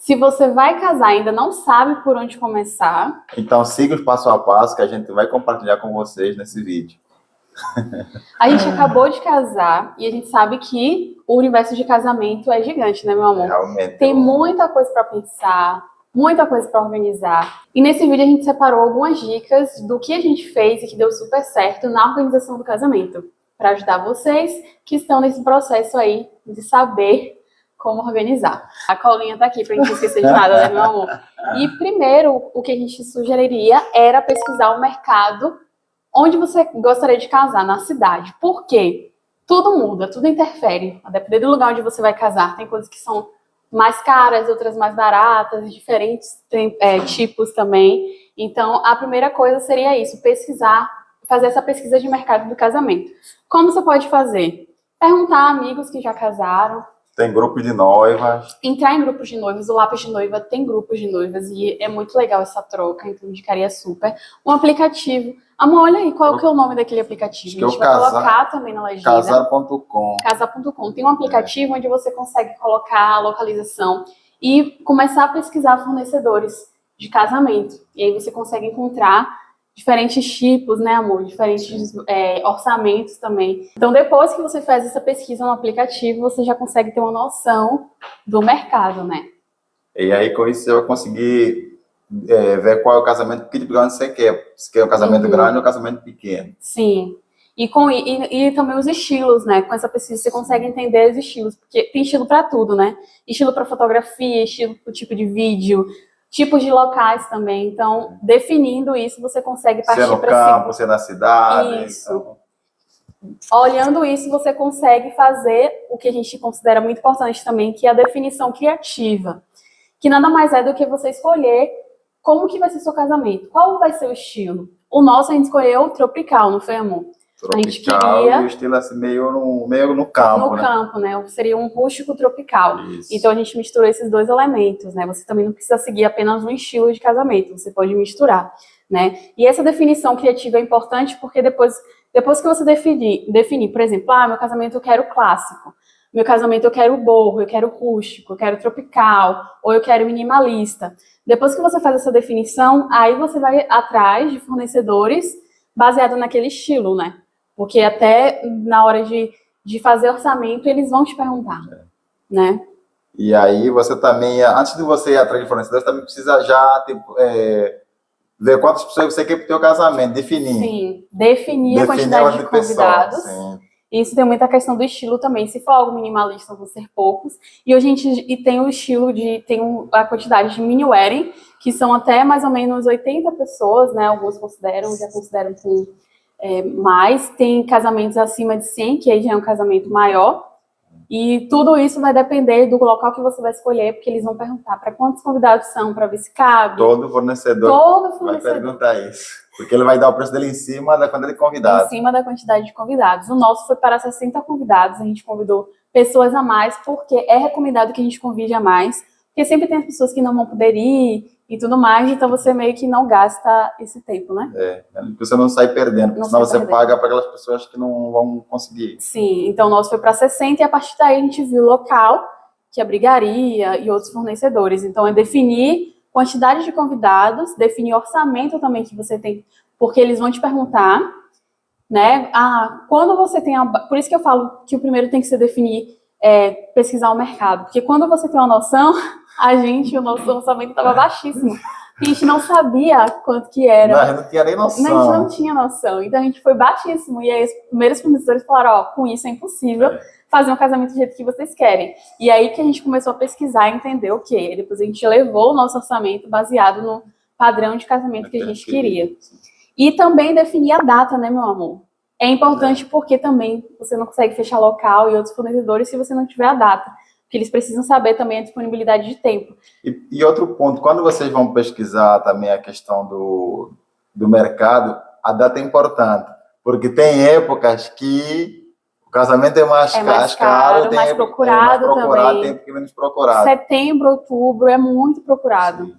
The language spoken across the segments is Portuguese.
Se você vai casar e ainda não sabe por onde começar... Então siga o passo a passo que a gente vai compartilhar com vocês nesse vídeo. A gente acabou de casar e a gente sabe que o universo de casamento é gigante, né, meu amor? Realmente. Tem muita coisa para pensar, muita coisa para organizar. E nesse vídeo a gente separou algumas dicas do que a gente fez e que deu super certo na organização do casamento, para ajudar vocês que estão nesse processo aí de saber como organizar. A colinha tá aqui pra gente não esquecer de nada, né, meu amor? E primeiro, o que a gente sugeriria era pesquisar o mercado onde você gostaria de casar, na cidade. Por quê? Tudo muda, tudo interfere. A depender do lugar onde você vai casar, tem coisas que são mais caras, outras mais baratas, diferentes tipos também. Então, a primeira coisa seria isso, pesquisar, fazer essa pesquisa de mercado do casamento. Como você pode fazer? Perguntar a amigos que já casaram. Tem grupos de noivas. Entrar em grupos de noivas, o Lápis de Noiva tem grupos de noivas e é muito legal essa troca, então indicaria super. Um aplicativo. Amor, olha aí, qual que é o nome daquele aplicativo? A gente vai colocar também na legenda. Casar.com. Casar.com. Tem um aplicativo onde você consegue colocar a localização e começar a pesquisar fornecedores de casamento. E aí você consegue encontrar diferentes tipos, né, amor? Diferentes orçamentos também. Então, depois que você faz essa pesquisa no aplicativo, você já consegue ter uma noção do mercado, né? E aí, com isso, você vai conseguir ver qual é o casamento, que tipo de casamento você quer. Se quer um casamento grande ou um casamento pequeno. Sim. E também os estilos, né? Com essa pesquisa você consegue entender os estilos, porque tem estilo para tudo, né? Estilo para fotografia, estilo para o tipo de vídeo, tipos de locais também. Então, definindo isso, você consegue partir para... Se é no campo, se é na cidade. Isso. Então... Olhando isso, você consegue fazer o que a gente considera muito importante também, que é a definição criativa. Que nada mais é do que você escolher como que vai ser seu casamento. Qual vai ser o estilo? O nosso a gente escolheu tropical, não foi, amor? Tropical, a gente queria... e o estilo assim, meio no campo, no né? campo, né? Seria um rústico tropical. Isso. Então a gente misturou esses dois elementos, né? Você também não precisa seguir apenas um estilo de casamento, você pode misturar, né? E essa definição criativa é importante porque depois que você definir, por exemplo, meu casamento eu quero clássico, meu casamento eu quero boho, eu quero rústico, eu quero tropical, ou eu quero minimalista. Depois que você faz essa definição, aí você vai atrás de fornecedores baseado naquele estilo, né? Porque até na hora de fazer orçamento, eles vão te perguntar, né? E aí você também, antes de você ir atrás de fornecedores, também precisa já ver quantas pessoas você quer para o seu casamento, definir. Sim, definir a quantidade de convidados. Sim. Isso tem muita questão do estilo também. Se for algo minimalista, vão ser poucos. E tem o estilo a quantidade de mini wedding, que são até mais ou menos 80 pessoas, né? Alguns já consideram com mais. Tem casamentos acima de 100, que aí já é um casamento maior. E tudo isso vai depender do local que você vai escolher, porque eles vão perguntar para quantos convidados são, para ver se cabe. Todo fornecedor vai perguntar isso. Porque ele vai dar o preço dele em cima da quantidade de convidados. Em cima da quantidade de convidados. O nosso foi para 60 convidados, a gente convidou pessoas a mais, porque é recomendado que a gente convide a mais, porque sempre tem as pessoas que não vão poder ir e tudo mais, então você meio que não gasta esse tempo, né? Você não sai perdendo, porque senão você paga para aquelas pessoas que não vão conseguir. Sim, então o nosso foi para 60 e a partir daí a gente viu o local, que abrigaria e outros fornecedores. Então é definir quantidade de convidados, definir orçamento também que você tem, porque eles vão te perguntar, né? Quando você tem por isso que eu falo que o primeiro tem que ser definir, pesquisar o mercado, porque quando você tem uma noção, o nosso orçamento estava baixíssimo. A gente não sabia quanto que era. Não, a gente não tinha nem noção. A gente não tinha noção. Então a gente foi baixíssimo. E aí os primeiros fornecedores falaram, com isso é impossível fazer um casamento do jeito que vocês querem. E aí que a gente começou a pesquisar e entender o quê? E depois a gente levou o nosso orçamento baseado no padrão de casamento que a gente queria. E também definir a data, né, meu amor? É importante porque também você não consegue fechar local e outros fornecedores se você não tiver a data. Porque eles precisam saber também a disponibilidade de tempo. E outro ponto, quando vocês vão pesquisar também a questão do mercado, a data é importante. Porque tem épocas que o casamento é mais caro, mais procurado também. Tem que menos procurado. Setembro, outubro é muito procurado. Sim.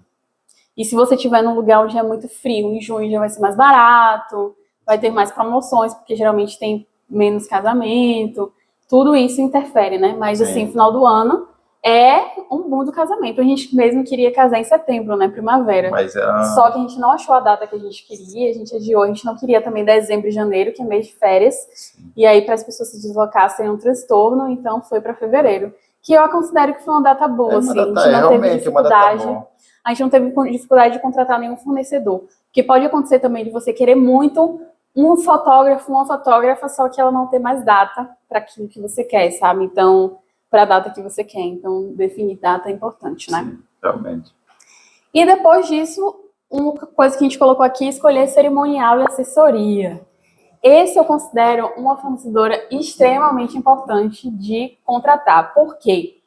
E se você estiver num lugar onde é muito frio, em junho já vai ser mais barato, vai ter mais promoções, porque geralmente tem menos casamento. Tudo isso interfere, né? Mas, assim, no final do ano, é um boom do casamento. A gente mesmo queria casar em setembro, né, primavera. Mas Só que a gente não achou a data que a gente queria, a gente adiou, a gente não queria também dezembro e janeiro, que é mês de férias. sim. E aí, para as pessoas se deslocassem, um transtorno, então foi para fevereiro. Que eu considero que foi uma data boa, assim. A gente não teve dificuldade. A gente não teve dificuldade de contratar nenhum fornecedor. Porque pode acontecer também de você querer muito um fotógrafo, uma fotógrafa, só que ela não ter mais data para aquilo que você quer, sabe? Então, para a data que você quer. Então, definir data é importante, né? Sim, realmente. E depois disso, uma coisa que a gente colocou aqui, escolher cerimonial e assessoria. Esse eu considero uma fornecedora extremamente importante de contratar. Por quê?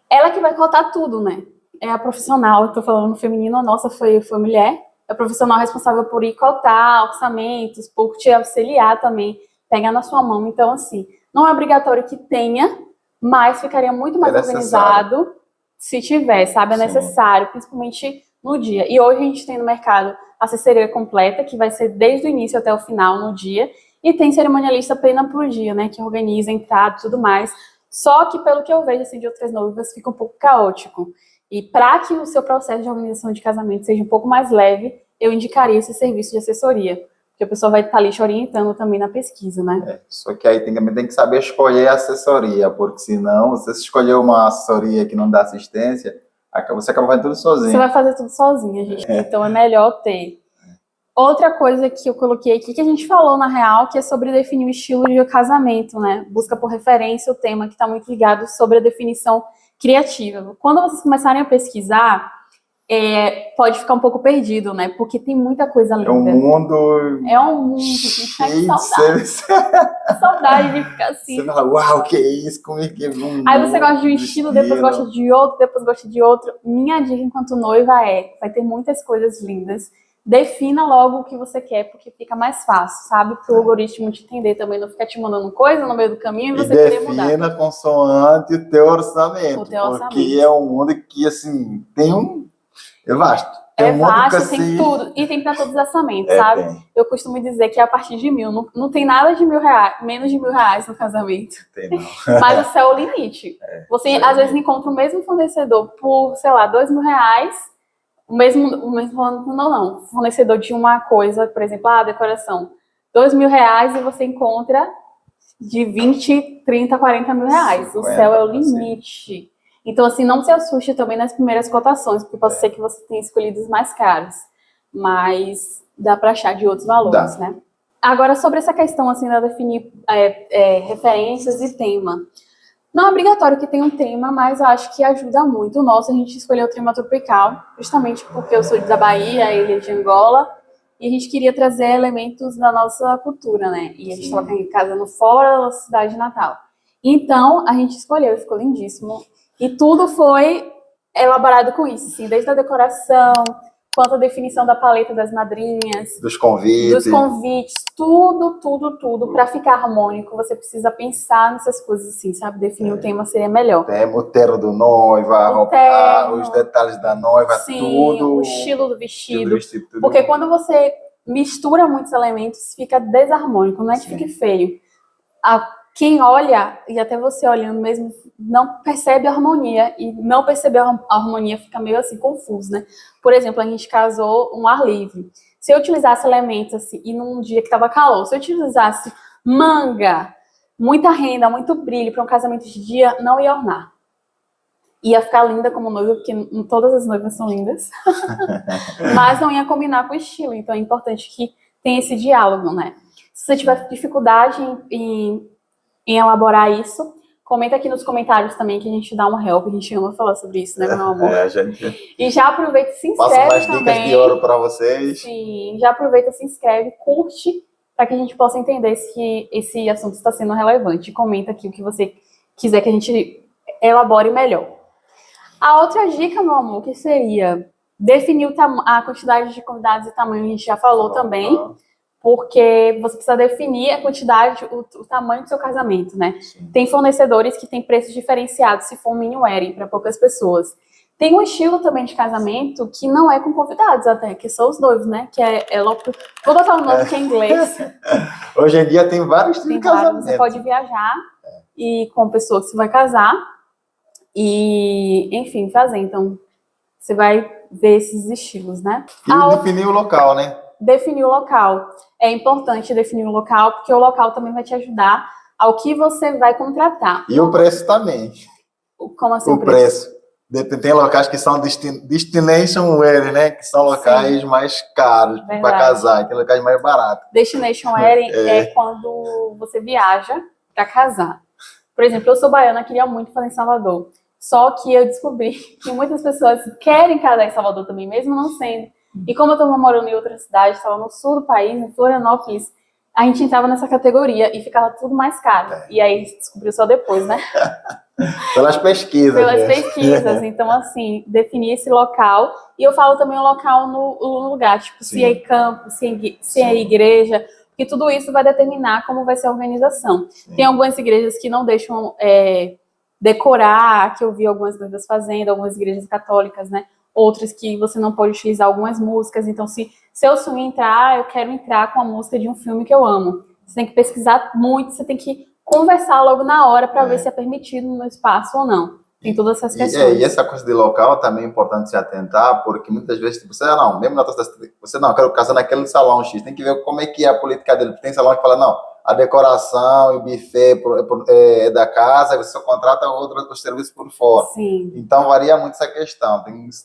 Ela que vai cotar tudo, né? É a profissional, eu tô falando no feminino, a nossa foi mulher. É a profissional responsável por ir cotar orçamentos, por te auxiliar também, pegar na sua mão. Então, assim, não é obrigatório que tenha, mas ficaria muito mais organizado se tiver, sabe? É necessário, principalmente no dia. E hoje a gente tem no mercado a assessoria completa, que vai ser desde o início até o final no dia, e tem cerimonialista apenas por dia, né? Que organiza a entrada e tudo mais. Só que, pelo que eu vejo assim, de outras noivas, fica um pouco caótico. E para que o seu processo de organização de casamento seja um pouco mais leve, eu indicaria esse serviço de assessoria. Porque a pessoa vai estar ali te orientando também na pesquisa, né? Só que aí também tem que saber escolher a assessoria, porque senão, se você escolher uma assessoria que não dá assistência, você acaba fazendo tudo sozinho. Você vai fazer tudo sozinha, gente. Então é melhor ter. Outra coisa que eu coloquei aqui, que a gente falou na real, que é sobre definir o estilo de casamento, né? Busca por referência o tema que está muito ligado sobre a definição criativa. Quando vocês começarem a pesquisar, pode ficar um pouco perdido, né? Porque tem muita coisa linda. É um mundo... É um mundo que tem saudade. Saudade de ficar assim. Você fala, uau, que é isso? Como é que é? Aí você gosta de um estilo, depois gosta de outro, depois gosta de outro. Minha dica enquanto noiva vai ter muitas coisas lindas. Defina logo o que você quer, porque fica mais fácil, sabe? Para o algoritmo te entender também, não ficar te mandando coisa no meio do caminho e você querer mudar. Defina consoante o teu orçamento. Porque é um mundo que, assim, é vasto. É vasto, tem tudo. E tem para todos os orçamentos, sabe? Tem. Eu costumo dizer que é a partir de 1.000. Não tem nada de R$1.000, menos de R$1.000 no casamento. Tem não. Mas o céu é o limite. Você, às vezes, encontra o mesmo fornecedor por, sei lá, R$2.000. O mesmo não. Fornecedor de uma coisa, por exemplo, a decoração. R$2.000 e você encontra de 20, 30, 40 mil reais. O céu é o limite. Então, assim, não se assuste também nas primeiras cotações, porque pode ser que você tenha escolhido os mais caros. Mas dá para achar de outros valores, né? Agora, sobre essa questão, assim, de definir referências e tema. Não é obrigatório que tenha um tema, mas eu acho que ajuda muito. O nosso, a gente escolheu o tema tropical, justamente porque eu sou da Bahia, ele é de Angola, e a gente queria trazer elementos da nossa cultura, né? E a gente estava casando fora da nossa cidade natal. Então, a gente escolheu, ficou lindíssimo. E tudo foi elaborado com isso, assim, desde a decoração, quanto a definição da paleta das madrinhas, dos convites, tudo para ficar harmônico. Você precisa pensar nessas coisas assim, sabe? Definir o tema seria melhor. O terno do noivo, os detalhes da noiva, tudo. O estilo do vestido. Porque quando você mistura muitos elementos, fica desarmônico, não é que fique feio. Quem olha, e até você olhando mesmo, não percebe a harmonia. E não perceber a harmonia fica meio assim, confuso, né? Por exemplo, a gente casou um ar livre. Se eu utilizasse elementos assim, e num dia que estava calor, se eu utilizasse manga, muita renda, muito brilho para um casamento de dia, não ia ornar. Ia ficar linda como noiva, porque todas as noivas são lindas. Mas não ia combinar com o estilo. Então é importante que tenha esse diálogo, né? Se você tiver dificuldade em elaborar isso, comenta aqui nos comentários também que a gente dá um help, a gente ama falar sobre isso, né, meu amor? E já aproveita e se inscreve também. Passa mais dicas de ouro para vocês. Sim, já aproveita, se inscreve, curte, para que a gente possa entender se esse assunto está sendo relevante. Comenta aqui o que você quiser que a gente elabore melhor. A outra dica, meu amor, que seria definir a quantidade de convidados e tamanho, a gente já falou também. Porque você precisa definir a quantidade, o tamanho do seu casamento, né? Sim. Tem fornecedores que têm preços diferenciados se for um mini wedding para poucas pessoas. Tem um estilo também de casamento que não é com convidados até, que são os noivos, né? Que é louco. Vou botar um nome que é inglês. Hoje em dia tem vários tipos de casamento. Você pode viajar e com a pessoa que você vai casar. E, enfim, fazer. Então, você vai ver esses estilos, né? E definir o local, né? Definir o local. É importante definir o local, porque o local também vai te ajudar ao que você vai contratar. E o preço também. Como assim O preço? Tem locais que são destination wedding, né? Que são locais mais caros para casar. Tem locais mais baratos. Destination wedding é quando você viaja para casar. Por exemplo, eu sou baiana, queria muito fazer em Salvador. Só que eu descobri que muitas pessoas querem casar em Salvador também, mesmo não sendo. E como eu estava morando em outra cidade, estava no sul do país, em Florianópolis, a gente entrava nessa categoria e ficava tudo mais caro. E aí descobriu só depois, né? Pelas pesquisas. Pelas pesquisas. Então, assim, definir esse local. E eu falo também o local no lugar, tipo, se é campo, se é igreja, porque tudo isso vai determinar como vai ser a organização. Sim. Tem algumas igrejas que não deixam decorar, que eu vi algumas igrejas fazendo, algumas igrejas católicas, né? Outras que você não pode utilizar algumas músicas. Então, se eu sonho entrar, eu quero entrar com a música de um filme que eu amo. Você tem que pesquisar muito, você tem que conversar logo na hora para ver se é permitido no espaço ou não. Tem todas essas questões. E essa coisa de local também é importante se atentar, porque muitas vezes você não, mesmo na tua cidade, você não, eu quero casar naquele salão X, tem que ver como é que é a política dele. Tem salão que fala, não, a decoração e o buffet é da casa, você só contrata outros serviços por fora. Sim. Então varia muito essa questão.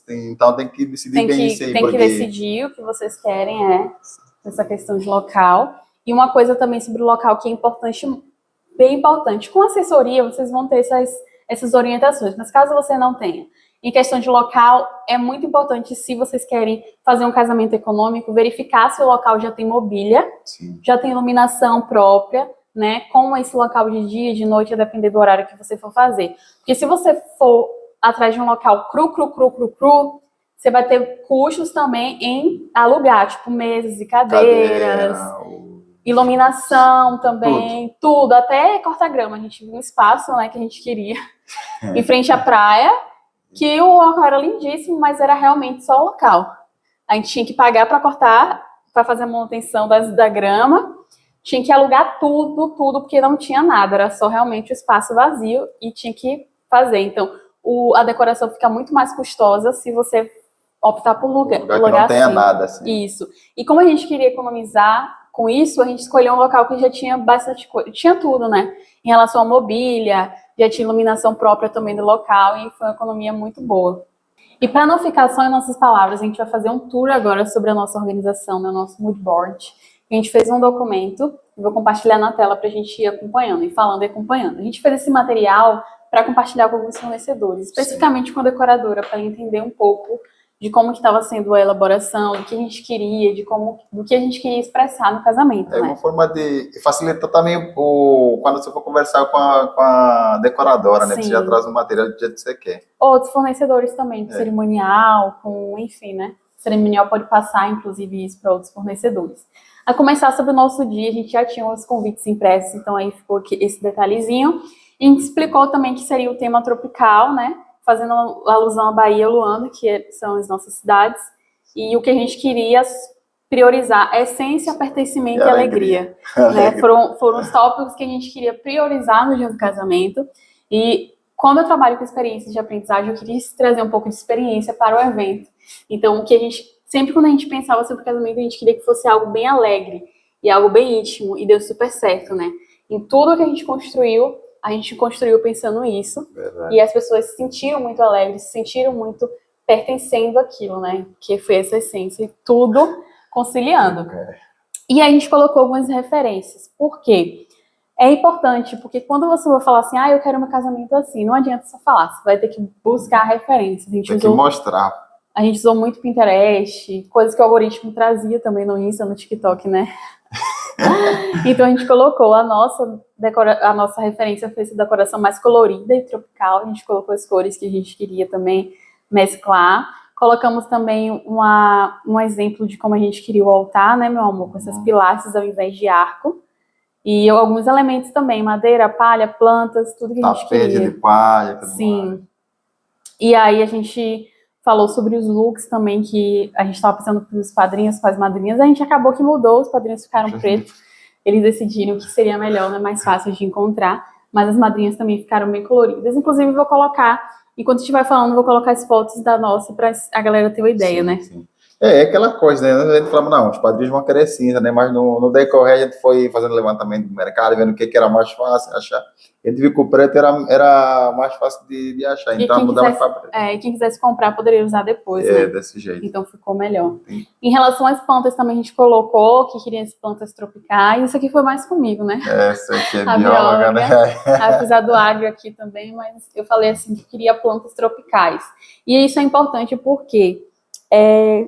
Então tem que decidir bem isso aí. Tem que decidir o que vocês querem, essa questão de local. E uma coisa também sobre o local que é importante, bem importante. Com assessoria, vocês vão ter essas orientações, mas caso você não tenha, em questão de local, é muito importante, se vocês querem fazer um casamento econômico, verificar se o local já tem mobília, sim, já tem iluminação própria, né? Como esse local de dia, de noite, a depender do horário que você for fazer. Porque se você for atrás de um local cru, você vai ter custos também em alugar, tipo mesas e cadeiras. Iluminação também, tudo, até corta-grama. A gente viu um espaço, né, que a gente queria, em frente à praia, que o local era lindíssimo, mas era realmente só o local. A gente tinha que pagar para cortar, para fazer a manutenção da grama, tinha que alugar tudo, porque não tinha nada, era só realmente o espaço vazio e tinha que fazer. Então, a decoração fica muito mais custosa se você optar por lugar que não tenha nada, assim. Isso. E como a gente queria economizar com isso, a gente escolheu um local que já tinha bastante coisa, tinha tudo, né? Em relação à mobília, já tinha iluminação própria também do local e foi uma economia muito boa. E para não ficar só em nossas palavras, a gente vai fazer um tour agora sobre a nossa organização, né, o nosso mood board. A gente fez um documento, vou compartilhar na tela para a gente ir acompanhando, e falando e acompanhando. A gente fez esse material para compartilhar com alguns fornecedores, especificamente com a decoradora, para entender um pouco de como que estava sendo a elaboração, do que a gente queria, do que a gente queria expressar no casamento. É uma forma de facilitar também quando você for conversar com a decoradora, né? Você já traz o material do jeito que você quer. Outros fornecedores também, cerimonial, enfim, né? Cerimonial pode passar, inclusive, isso para outros fornecedores. A começar sobre o nosso dia, a gente já tinha os convites impressos, então aí ficou esse detalhezinho. E a gente explicou também que seria o tema tropical, né? Fazendo alusão à Bahia e Luanda, que são as nossas cidades, e o que a gente queria priorizar, essência, pertencimento e alegria. Né? Foram os tópicos que a gente queria priorizar no dia do casamento, e como eu trabalho com experiências de aprendizagem, eu queria trazer um pouco de experiência para o evento. Então, o que a gente, sempre quando a gente pensava sobre o casamento, a gente queria que fosse algo bem alegre, e algo bem íntimo, e deu super certo, né? Em tudo que a gente construiu pensando nisso. Verdade. E as pessoas se sentiram muito alegres, se sentiram muito pertencendo àquilo, né? Que foi essa essência, e tudo conciliando. E aí a gente colocou algumas referências. Por quê? É importante, porque quando você vai falar assim, eu quero um casamento assim, não adianta só falar, você vai ter que buscar referências. Tem que mostrar. A gente usou muito Pinterest, coisas que o algoritmo trazia também no Insta, no TikTok, né? Então a gente colocou a nossa referência, foi essa decoração mais colorida e tropical. A gente colocou as cores que a gente queria também mesclar. Colocamos também um exemplo de como a gente queria o altar, né, meu amor, com essas pilastras ao invés de arco. E alguns elementos também, madeira, palha, plantas, tudo que a gente queria. Tapete de palha. Sim. E aí a gente falou sobre os looks também, que a gente estava pensando para os padrinhos, para as madrinhas. A gente acabou que mudou, os padrinhos ficaram pretos. Eles decidiram que seria melhor, né, mais fácil de encontrar. mas as madrinhas também ficaram bem coloridas. Inclusive, vou colocar, enquanto estiver falando, vou colocar as fotos da nossa para a galera ter uma ideia, Sim, né? sim. É aquela coisa, né? A gente falava, não, os padrinhos vão querer cinza, né? Mas no decorrer a gente foi fazendo levantamento do mercado, vendo o que era mais fácil achar. A gente viu que o preto era mais fácil de achar, E então mudava para preto. quem quisesse comprar poderia usar depois, né? Desse jeito. Então ficou melhor. Em relação às plantas também a gente colocou que queria as plantas tropicais. Isso aqui foi mais comigo, né? Essa aqui é A bióloga, né? Apesar do agro aqui também, mas eu falei assim que queria plantas tropicais. E isso é importante porque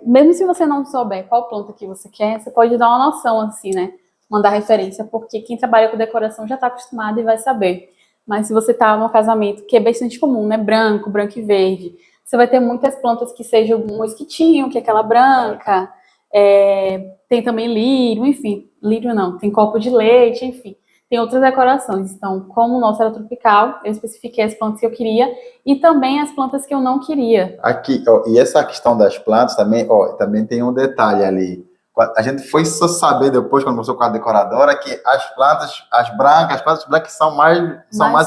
mesmo se você não souber qual planta que você quer, você pode dar uma noção assim, né? Mandar referência, porque quem trabalha com decoração já está acostumado e vai saber. Mas se você está num casamento que é bastante comum, né? Branco e verde, você vai ter muitas plantas que sejam um mosquitinho, que é aquela branca. Tem também lírio, enfim. Lírio não, tem copo de leite, enfim. Tem outras decorações. Então, como o nosso era tropical, eu especifiquei as plantas que eu queria e também as plantas que eu não queria. Aqui, ó, e essa questão das plantas também, ó, também tem um detalhe ali. A gente foi só saber depois, quando começou com a decoradora, que as plantas brancas são mais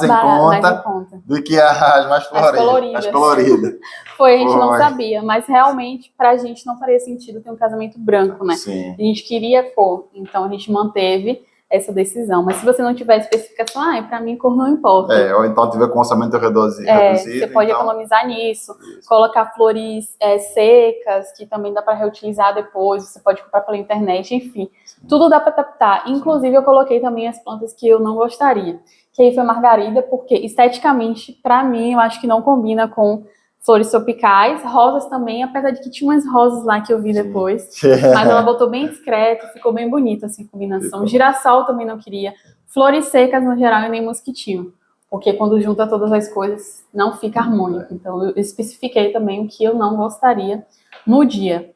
em conta do que as mais floridas. As coloridas. A gente não sabia, mas realmente pra gente não faria sentido ter um casamento branco, né? Sim. A gente queria cor, então a gente manteve essa decisão. Mas se você não tiver especificação, pra mim cor não importa. Ou então tiver com orçamento reduzido. Você pode economizar nisso. Isso. Colocar flores secas, que também dá para reutilizar depois. Você pode comprar pela internet, enfim. Sim. Tudo dá para adaptar. Inclusive, eu coloquei também as plantas que eu não gostaria. Que aí foi margarida, porque esteticamente, para mim, eu acho que não combina com flores tropicais, rosas também, apesar de que tinha umas rosas lá que eu vi depois, mas ela botou bem discreto, ficou bem bonita assim, a combinação. Girassol também não queria, flores secas no geral e nem mosquitinho, porque quando junta todas as coisas não fica harmônico. Então eu especifiquei também o que eu não gostaria no dia.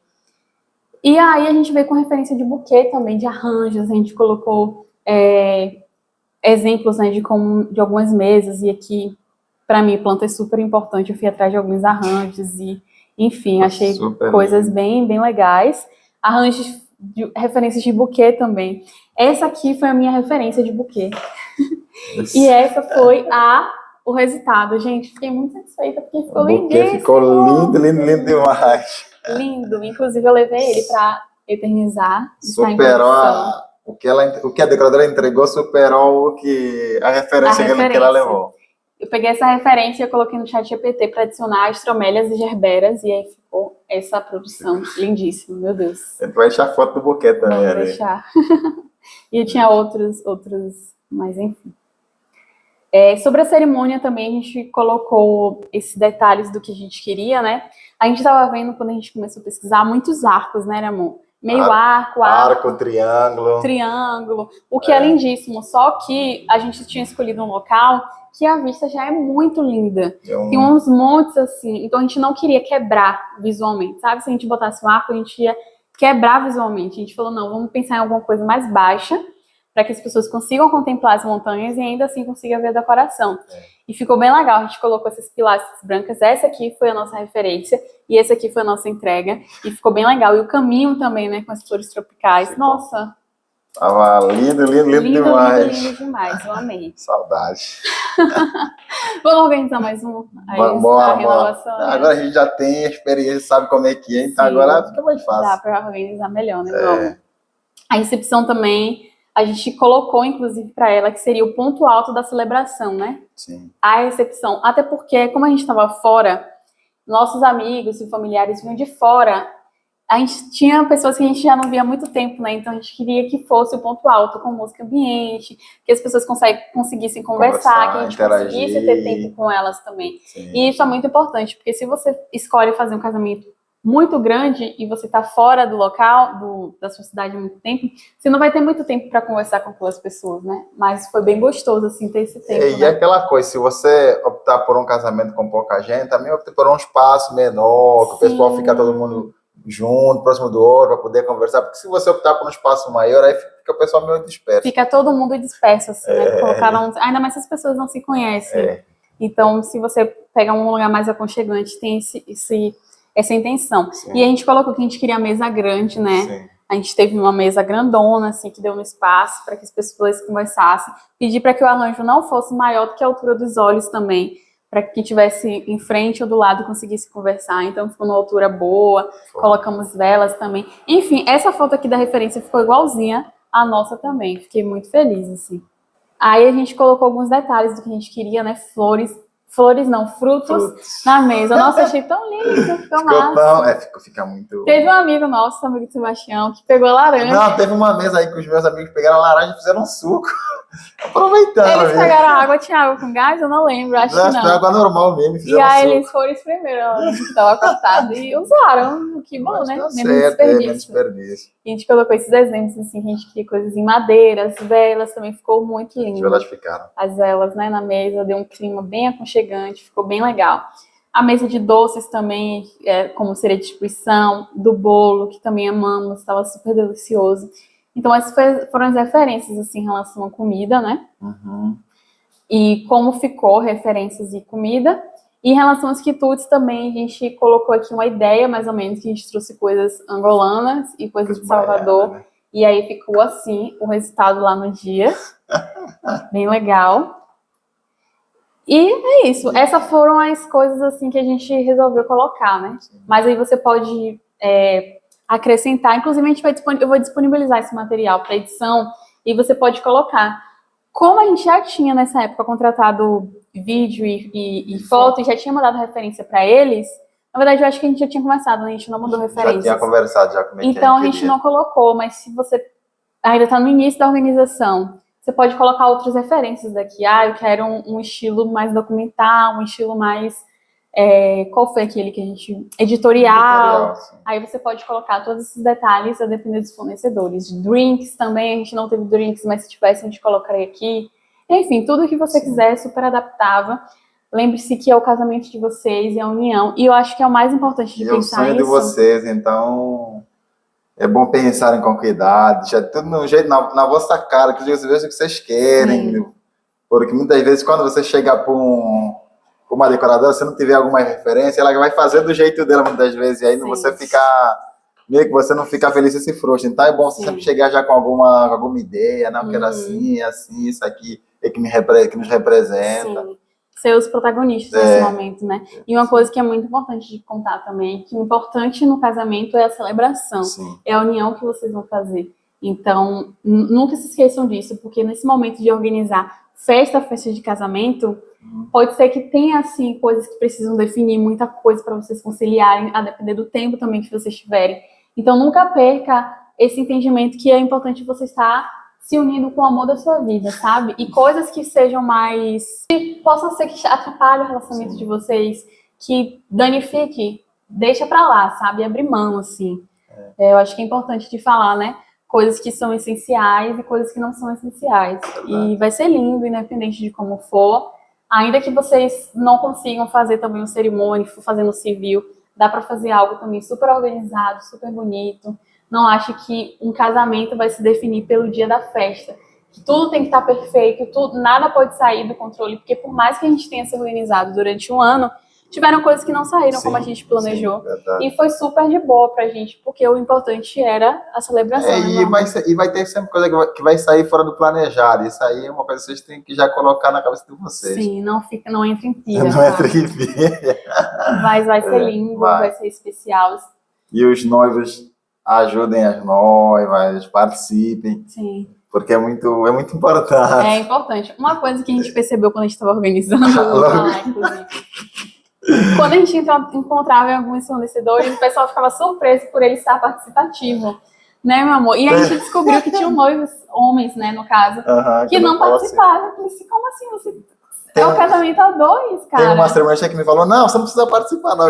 E aí a gente veio com referência de buquê também, de arranjos, a gente colocou exemplos, né, de algumas mesas, e aqui para mim, planta é super importante. Eu fui atrás de alguns arranjos e, enfim, achei super coisas bem legais. Arranjos, referências de buquê também. Essa aqui foi a minha referência de buquê. E essa foi o resultado. Gente, fiquei muito satisfeita porque ficou lindíssimo. Ficou lindo demais. Lindo. Inclusive, eu levei ele para eternizar. Superou o que a decoradora entregou, superou a referência que ela levou. Eu peguei essa referência e eu coloquei no chat GPT para adicionar astromélias e gerberas, e aí ficou essa produção lindíssima, meu Deus. A gente vai deixar foto do buquê também. Vou deixar. E eu tinha outros, mas enfim. Sobre a cerimônia também, a gente colocou esses detalhes do que a gente queria, né? A gente estava vendo, quando a gente começou a pesquisar, muitos arcos, né, Ramon? Meio arco, triângulo, o que é lindíssimo. Só que a gente tinha escolhido um local que a vista já é muito linda. Tem uns montes assim, então a gente não queria quebrar visualmente, sabe? Se a gente botasse um arco, a gente ia quebrar visualmente. A gente falou, não, vamos pensar em alguma coisa mais baixa, para que as pessoas consigam contemplar as montanhas e ainda assim consigam ver a decoração. E ficou bem legal, a gente colocou essas pilastras brancas, essa aqui foi a nossa referência, e essa aqui foi a nossa entrega, e ficou bem legal. E o caminho também, né, com as flores tropicais, nossa... Tava lindo demais. Lindo demais, eu amei. Saudade. Vamos organizar mais um? Bora. Agora a gente já tem experiência, sabe como é que é, então agora fica mais fácil. Dá para organizar melhor, né, meu amor? A recepção também, a gente colocou, inclusive, para ela, que seria o ponto alto da celebração, né? Sim. A recepção. Até porque, como a gente estava fora, nossos amigos e familiares vinham de fora. A gente tinha pessoas que a gente já não via há muito tempo, né? Então a gente queria que fosse o ponto alto, com música ambiente, que as pessoas conseguissem conversar, que a gente conseguisse ter tempo com elas também. Sim. E isso é muito importante, porque se você escolhe fazer um casamento muito grande e você está fora do local, da sua cidade há muito tempo, você não vai ter muito tempo para conversar com aquelas pessoas, né? Mas foi bem gostoso, assim, ter esse tempo. E aquela coisa, se você optar por um casamento com pouca gente, também opta por um espaço menor, que o pessoal fica todo mundo junto, próximo do outro, para poder conversar, porque se você optar por um espaço maior, aí fica o pessoal meio disperso. Fica todo mundo disperso, assim, né? Ainda mais se as pessoas não se conhecem. Então, se você pegar um lugar mais aconchegante, tem essa intenção. Sim. E a gente colocou que a gente queria mesa grande, né? Sim. A gente teve uma mesa grandona, assim, que deu um espaço para que as pessoas conversassem. Pedi para que o arranjo não fosse maior do que a altura dos olhos também, para que quem estivesse em frente ou do lado conseguisse conversar. Então ficou numa altura boa, colocamos velas também. Enfim, essa foto aqui da referência ficou igualzinha à nossa também. Fiquei muito feliz, assim. Aí a gente colocou alguns detalhes do que a gente queria, né? Flores não, frutos na mesa. Nossa, achei tão lindo, ficou massa. Fica muito... Teve um amigo nosso, amigo de Sebastião, que pegou a laranja. Não, teve uma mesa aí que os meus amigos pegaram a laranja e fizeram um suco. Aproveitando. Eles pegaram água, tinha água com gás? Eu não lembro, acho que não. Água normal mesmo, fizeram e aí suco. eles foram espremer, que estava cortado, e usaram. Que bom, Mas né? tá Menos certo, desperdício. menos desperdício. A gente colocou esses exemplos, assim, que a gente queria coisas em madeira, as velas também ficou muito lindo. As velas ficaram. As velas, né, na mesa, deu um clima bem aconchegante, ficou bem legal. A mesa de doces também, como seria a distribuição, do bolo, que também amamos, estava super delicioso. Então, essas foram as referências, assim, em relação à comida, né? Uhum. E como ficou referências e comida. E em relação aos quitutes também, a gente colocou aqui uma ideia, mais ou menos, que a gente trouxe coisas angolanas e coisas de Salvador. Né? E aí ficou assim, o resultado lá no dia. Bem legal. E é isso. Essas foram as coisas, assim, que a gente resolveu colocar, né? Sim. Mas aí você pode acrescentar. Inclusive, eu vou disponibilizar esse material para edição e você pode colocar. Como a gente já tinha, nessa época, contratado vídeo e foto e já tinha mandado referência para eles, na verdade, eu acho que a gente já tinha conversado, né? A gente não mandou referências. Já tinha conversado, já como é que então, a gente não colocou, mas se você ainda está no início da organização, você pode colocar outras referências daqui. Eu quero um estilo mais documental, um estilo mais... qual foi aquele que a gente... Editorial. Aí você pode colocar todos esses detalhes a depender dos fornecedores. Drinks também, a gente não teve drinks, mas se tivesse a gente colocaria aqui. Enfim, tudo que você quiser, super adaptável. Lembre-se que é o casamento de vocês e a união. E eu acho que é o mais importante de pensar nisso. É o sonho de vocês, então... É bom pensar com cuidado, deixar tudo no jeito, na vossa cara, que vocês vejam o que vocês querem. Sim. Porque muitas vezes, quando você chega para uma decoradora, se não tiver alguma referência, ela vai fazer do jeito dela muitas vezes. E aí você fica... Meio que você não fica feliz e se frustra. Então é bom você sempre chegar já com alguma ideia. Não, eu quero assim, isso aqui é que nos representa. Sim. Ser os protagonistas nesse momento, né? E uma coisa que é muito importante de contar também, que o importante no casamento é a celebração, é a união que vocês vão fazer. Então, nunca se esqueçam disso, porque nesse momento de organizar festa de casamento, pode ser que tenha, assim, coisas que precisam definir, muita coisa para vocês conciliarem, a depender do tempo também que vocês tiverem. Então, nunca perca esse entendimento que é importante você estar se unindo com o amor da sua vida, sabe? E coisas que sejam mais... que possam ser que atrapalhem o relacionamento de vocês, que danifique, deixa pra lá, sabe? Abrir mão, assim. Eu acho que é importante de falar, né? Coisas que são essenciais e coisas que não são essenciais. E vai ser lindo, independente de como for. Ainda que vocês não consigam fazer também um cerimônia, fazendo civil, dá pra fazer algo também super organizado, super bonito. Não acho que um casamento vai se definir pelo dia da festa. Que tudo tem que estar perfeito, nada pode sair do controle, porque por mais que a gente tenha se organizado durante um ano, tiveram coisas que não saíram como a gente planejou. E foi super de boa pra gente, porque o importante era a celebração. E vai ter sempre coisa que vai sair fora do planejado. Isso aí é uma coisa que vocês têm que já colocar na cabeça de vocês. Sim, não entra em pira. Não entra em pira. Mas vai ser lindo, vai ser especial. E os noivos... ajudem as noivas, participem. Sim. Porque é muito importante. É importante. Uma coisa que a gente percebeu quando a gente estava organizando, inclusive, quando a gente encontrava em alguns fornecedores, o pessoal ficava surpreso por ele estar participativo. Né, meu amor? E a gente descobriu que tinham noivos, homens, né, no caso, que não participavam. Eu falei, como assim? Você... É um casamento a dois, cara. Tem uma cerimônia que me falou, não, você não precisa participar, não.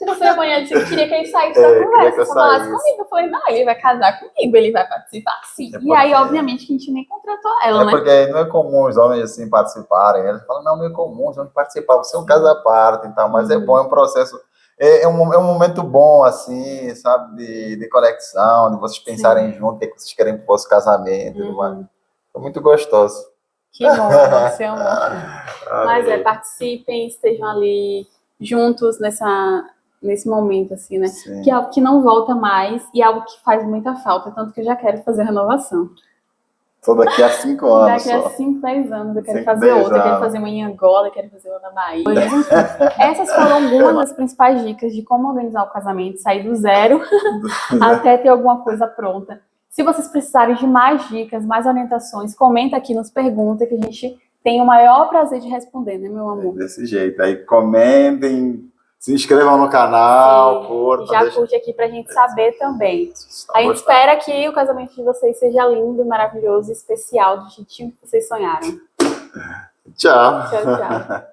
Na cerimônia disse que queria que ele saísse da conversa, falasse comigo. Eu falei, não, ele vai casar comigo, ele vai participar sim. E aí, obviamente, que a gente nem contratou ela, né? Porque não é comum os homens assim participarem. Eles falam, não é comum os homens participarem, você é um caso à parte e tal, mas é bom, é um processo, é um momento bom, assim, sabe, de conexão, de vocês pensarem junto, o que vocês querem para o vosso casamento, foi muito gostoso. Que bom, você amor. Mas participem, estejam ali juntos nesse momento, assim, né? Sim. Que é algo que não volta mais e é algo que faz muita falta, tanto que eu já quero fazer a renovação. Só daqui a 5 anos Daqui a só. 5, 10 anos eu quero 5, fazer 10 outra, eu quero anos. fazer uma em Angola, eu quero fazer uma na Bahia. Mas, enfim, essas foram algumas das principais dicas de como organizar o casamento, sair do zero até ter alguma coisa pronta. Se vocês precisarem de mais dicas, mais orientações, comenta aqui, nos pergunta, que a gente tem o maior prazer de responder, né, meu amor? Desse jeito. Aí comentem, se inscrevam no canal, Sim, curtam, e já deixem. curte aqui pra gente saber também. Tá A gente gostando. espera que o casamento de vocês seja lindo, maravilhoso, especial, do jeitinho que vocês sonharam. Tchau. Tchau, tchau.